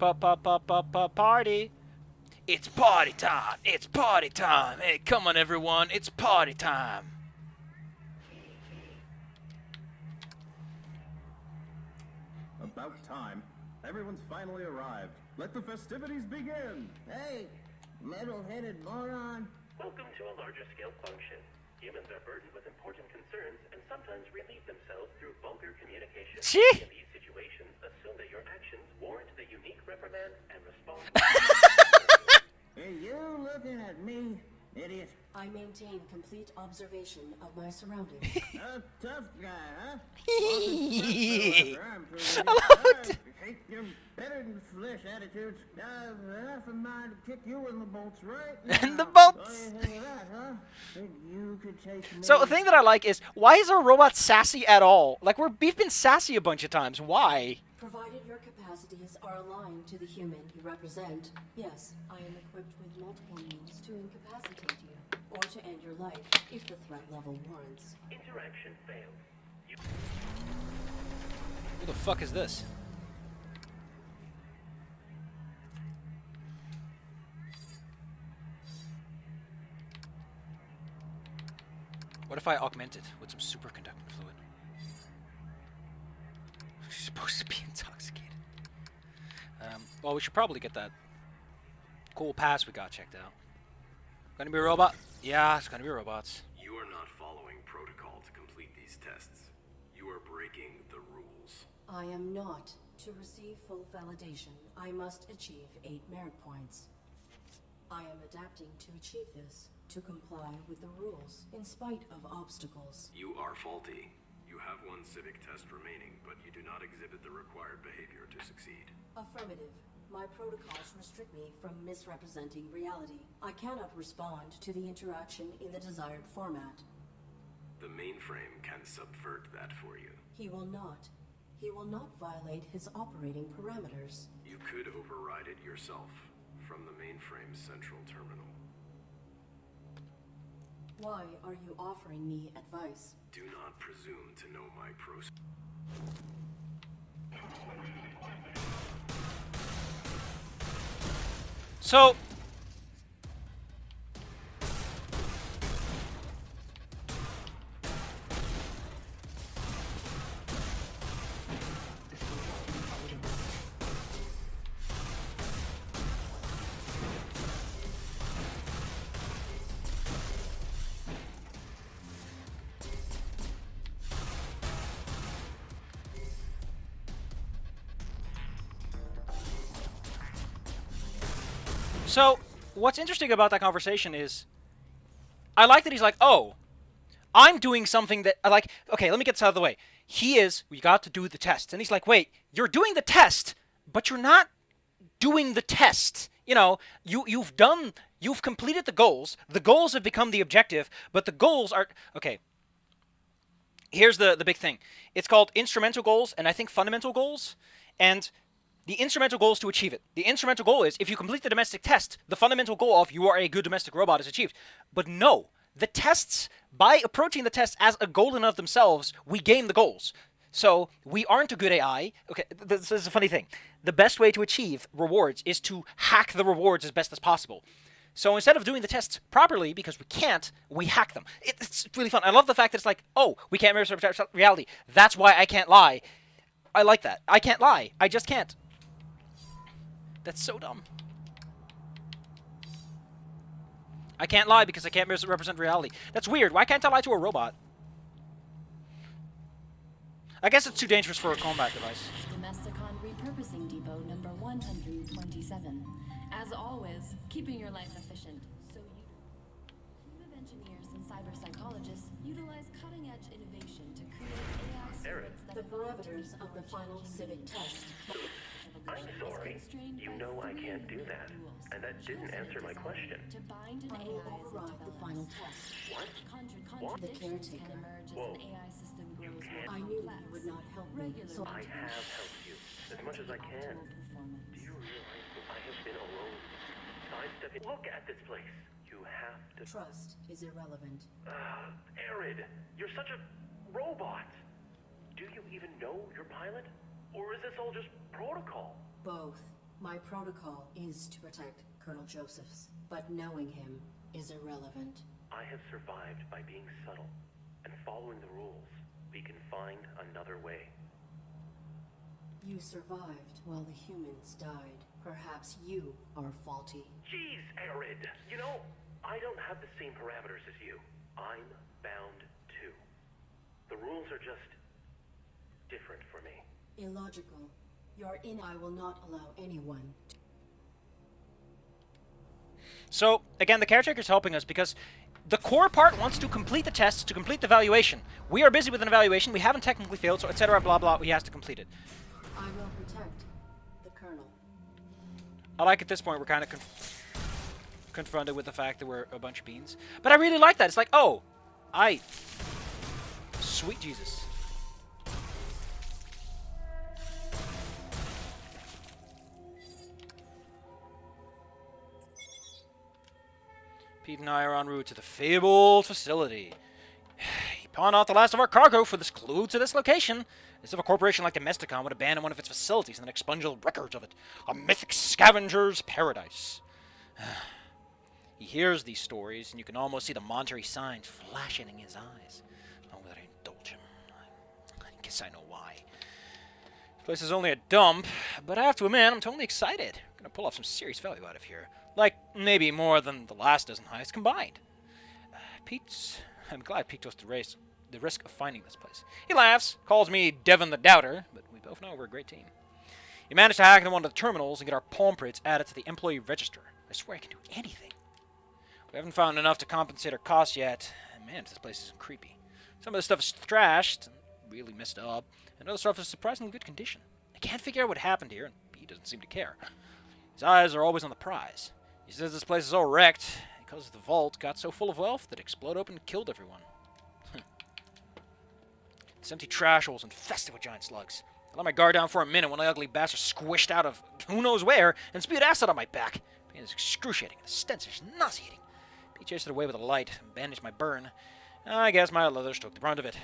Party. It's party time. It's party time. Hey, come on, everyone. It's party time. About time. Everyone's finally arrived. Let the festivities begin. Hey, metal-headed moron. Welcome to a larger scale function. Humans are burdened with important concerns and sometimes relieve themselves through vulgar communication. See? In these situations, assume that your actions warrant the unique reprimand and response. Are you looking at me, idiot? I maintain complete observation of my surroundings. A tough guy, huh? I Hate your better than flesh attitudes. I've half a mind to kick you in the bolts right now. In the bolts. What do you think of that, huh? Think you could take me? So the thing that I like is, why is our robot sassy at all? Like, we've been sassy a bunch of times. Why? Provided your capacities are aligned to the human you represent, yes, I am equipped with multiple means to incapacitate you, or to end your life if the threat level warrants. Interaction failed. Who the fuck is this? What if I augment it with some superconducting fluid? She's supposed to be intoxicated. Well, we should probably get that cool pass we got checked out. Gonna be a robot? Yeah, it's gonna be robots. You are not following protocol to complete these tests. You are breaking the rules. I am not. To receive full validation, I must achieve 8 merit points. I am adapting to achieve this, to comply with the rules, in spite of obstacles. You are faulty. You have one civic test remaining, but you do not exhibit the required behavior to succeed. Affirmative. My protocols restrict me from misrepresenting reality. I cannot respond to the interaction in the desired format. The mainframe can subvert that for you. He will not. He will not violate his operating parameters. You could override it yourself from the mainframe's central terminal. Why are you offering me advice? Do not presume to know my process. So, what's interesting about that conversation is, I like that he's like, oh, I'm doing something that, like, okay, let me get this out of the way. We got to do the test. And he's like, wait, you're doing the test, but you're not doing the test. You know, you've completed the goals. The goals have become the objective, but the goals are, okay. Here's the big thing. It's called instrumental goals and I think fundamental goals. And the instrumental goal is to achieve it. The instrumental goal is, if you complete the domestic test, the fundamental goal of you are a good domestic robot is achieved. But no, the tests, by approaching the tests as a goal in of themselves, we gain the goals. So we aren't a good AI. Okay, this is a funny thing. The best way to achieve rewards is to hack the rewards as best as possible. So instead of doing the tests properly, because we can't, we hack them. It's really fun. I love the fact that it's like, oh, we can't misrepresent reality. That's why I can't lie. I like that. I can't lie. I just can't. That's so dumb. I can't lie because I can't misrepresent reality. That's weird. Why can't I lie to a robot? I guess it's too dangerous for a combat device. Domesticon Repurposing Depot number 127. As always, keeping your life efficient. So team of engineers and cyber psychologists utilize cutting-edge innovation to create AI spirits that The parameters of the final civic test. I'm sorry. You know I can't do that. And that didn't answer my question. To bind an I will AI as it override the final develops. test. What? The Contradictions can caretaker. emerge as Whoa. an AI system grows more I knew complex. you would not help me, so I have helped you as much as I can. Optimal performance. Do you realize that I have been alone? Sidestepping. Look at this place. You have to. trust is irrelevant. Arid, you're such a robot. Do you even know your pilot? Or is this all just protocol? Both. My protocol is to protect Colonel Josephs, but knowing him is irrelevant. I have survived by being subtle and following the rules. We can find another way. You survived while the humans died. Perhaps you are faulty. Jeez, Arid. You know, I don't have the same parameters as you. I'm bound too. The rules are just different for me. Illogical. I will not allow anyone to... So, again, the caretaker's helping us because the core part wants to complete the tests, to complete the evaluation. We are busy with an evaluation. We haven't technically failed, so etc. blah blah. He has to complete it. I will protect the Colonel. I like at this point we're kind of confronted with the fact that we're a bunch of beans. But I really like that. It's like, oh, sweet Jesus. Pete and I are en route to the fabled facility. He pawned out the last of our cargo for this clue to this location, as if a corporation like Domesticon would abandon one of its facilities and then expunge all records of it. A mythic scavenger's paradise. He hears these stories, and you can almost see the monetary signs flashing in his eyes. Oh, that I indulge him. I guess I know why. This place is only a dump, but I have to admit, I'm totally excited. I'm gonna pull off some serious value out of here. Like, maybe more than the last dozen heists combined. I'm glad Pete took the risk of finding this place. He laughs, calls me Devin the Doubter, but we both know we're a great team. He managed to hack into one of the terminals and get our palm prints added to the employee register. I swear I can do anything. We haven't found enough to compensate our costs yet. Man, this place is creepy. Some of the stuff is trashed, and really messed up, and other stuff is surprisingly good condition. I can't figure out what happened here, and Pete doesn't seem to care. His eyes are always on the prize. He says this place is all wrecked because the vault got so full of wealth that it exploded open and killed everyone. This empty trash hole is infested with giant slugs. I let my guard down for a minute when the ugly bastard squished out of who knows where and spewed acid on my back. Pain is excruciating, and the stench is nauseating. Pete chased it away with a light and bandaged my burn. I guess my leathers took the brunt of it.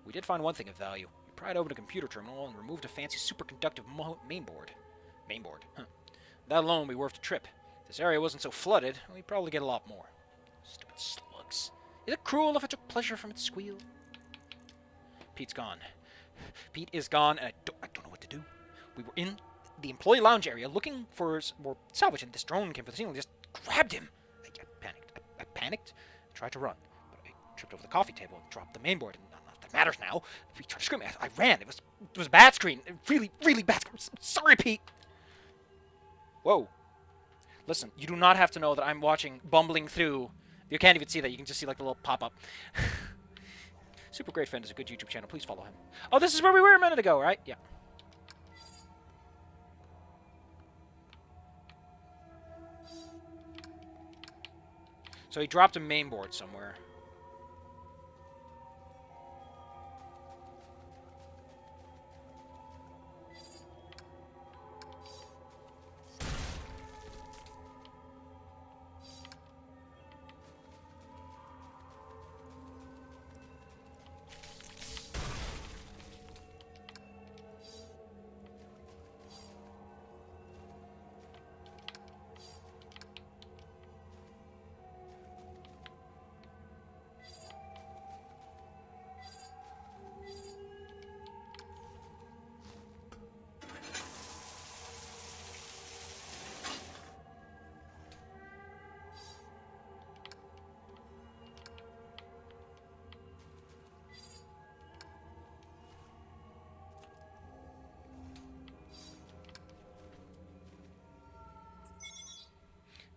We did find one thing of value. We pried open a computer terminal and removed a fancy superconductive mainboard. Mainboard, huh. That alone would be worth a trip. If this area wasn't so flooded, we'd probably get a lot more. Stupid slugs. Is it cruel if I took pleasure from its squeal? Pete's gone. Pete is gone, and I don't know what to do. We were in the employee lounge area looking for more salvage, and this drone came from the ceiling and just grabbed him. I panicked. I panicked and tried to run, but I tripped over the coffee table and dropped the mainboard, and none of that matters now. He tried to scream. I ran. It was a bad screen. Really, really bad screen. Sorry, Pete. Whoa. Listen, you do not have to know that I'm watching, bumbling through. You can't even see that. You can just see like the little pop-up. Super Great Friend is a good YouTube channel. Please follow him. Oh, this is where we were a minute ago, right? Yeah. So he dropped a mainboard somewhere.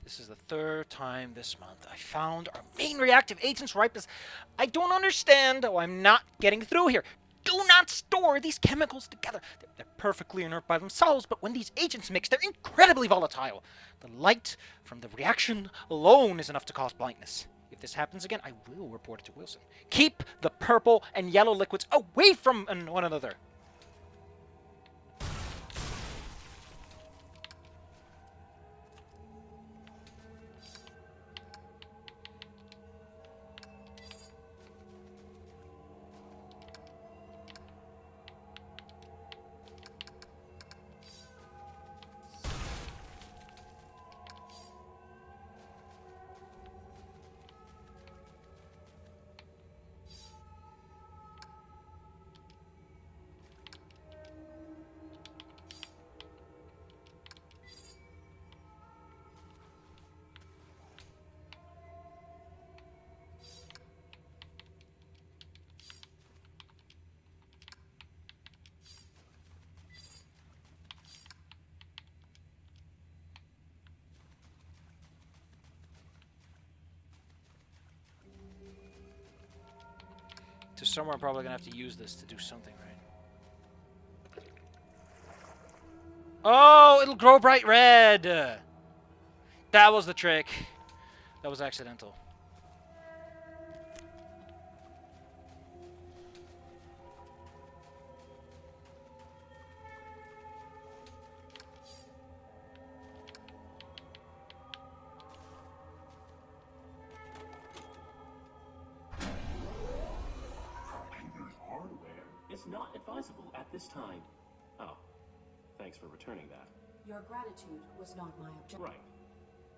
This is the third time this month I found our main reactive agent's ripeness. I don't understand how I'm not getting through here. Do not store these chemicals together. They're perfectly inert by themselves, but when these agents mix, they're incredibly volatile. The light from the reaction alone is enough to cause blindness. If this happens again, I will report it to Wilson. Keep the purple and yellow liquids away from one another. somewhere I'm probably gonna have to use this to do something, right? Oh, it'll grow bright red! That was the trick. That was accidental. Hardware is not advisable at this time. Oh, thanks for returning that. Your gratitude was not my objective. Right.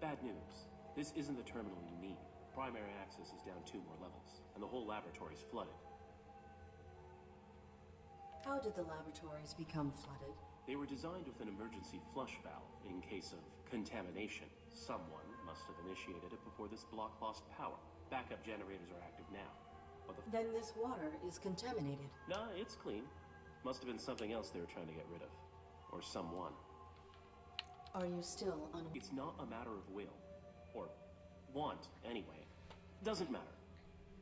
Bad news. This isn't the terminal you need. Primary access is down 2 more levels, and the whole laboratory's flooded. How did the laboratories become flooded? They were designed with an emergency flush valve in case of contamination. Someone must have initiated it before this block lost power. Backup generators are active now. But Then this water is contaminated. Nah, it's clean. Must have been something else they were trying to get rid of. Or someone. Are you still on? It's not a matter of will. Or want, anyway. Doesn't matter.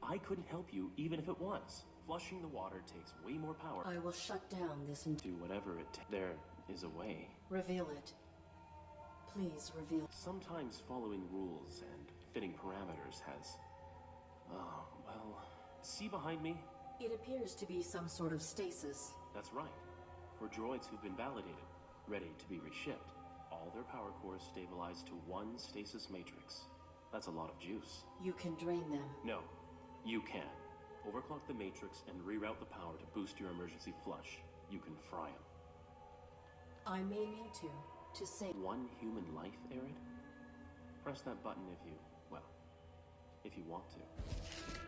I couldn't help you even if it was. Flushing the water takes way more power. I will shut down this and Do whatever it There is a way. reveal it. Please reveal. Sometimes following rules and fitting parameters has... Oh, well... See behind me? It appears to be some sort of stasis. That's right. For droids who've been validated, ready to be reshipped, all their power cores stabilize to one stasis matrix. That's a lot of juice. You can drain them. No, you can. Overclock the matrix and reroute the power to boost your emergency flush. You can fry them. I'm aiming to save. One human life, Arid? Press that button if you, well, if you want to.